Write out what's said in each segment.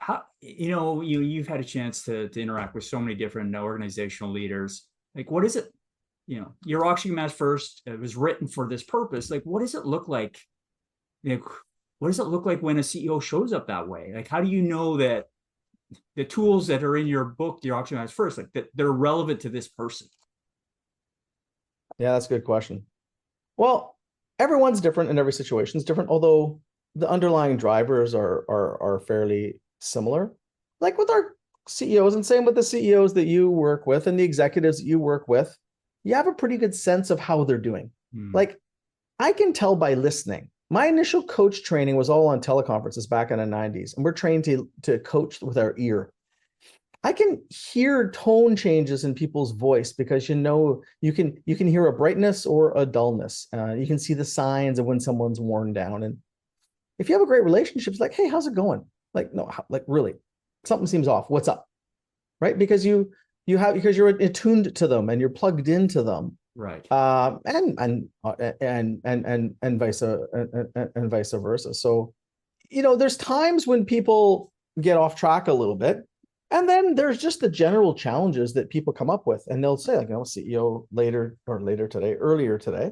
how, you've had a chance to interact with so many different organizational leaders. Like, what is it? You're auctioning mass first. It was written for this purpose. Like, what does it look like? What does it look like when a CEO shows up that way? Like, how do you know that the tools that are in your book, the auction mass first, like that they're relevant to this person? Yeah, that's a good question. Well, everyone's different and every situation is different, although the underlying drivers are fairly similar. Like with our CEOs, and same with the CEOs that you work with and the executives that you work with, you have a pretty good sense of how they're doing. Like I can tell by listening. My initial coach training was all on teleconferences back in the 90s, and we're trained to coach with our ear. I can hear tone changes in people's voice because you can hear a brightness or a dullness. You can see the signs of when someone's worn down. And if you have a great relationship, it's like, hey, how's it going? Like, no, like really, something seems off. What's up? Right? Because you're attuned to them and you're plugged into them. Right. And vice versa. So, there's times when people get off track a little bit. And then there's just the general challenges that people come up with. And they'll say, like, CEO earlier today,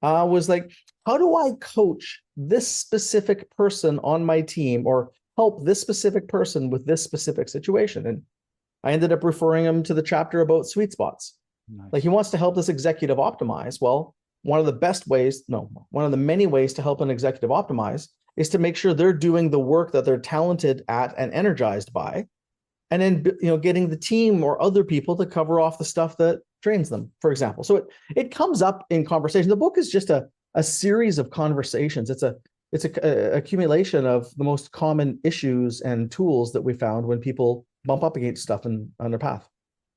was like, how do I coach this specific person on my team or help this specific person with this specific situation? And I ended up referring him to the chapter about sweet spots. Nice. Like he wants to help this executive optimize. Well, one of the many ways to help an executive optimize is to make sure they're doing the work that they're talented at and energized by. And then, getting the team or other people to cover off the stuff that drains them, for example. So it comes up in conversation. The book is just a series of conversations. It's a accumulation of the most common issues and tools that we found when people bump up against stuff on their path.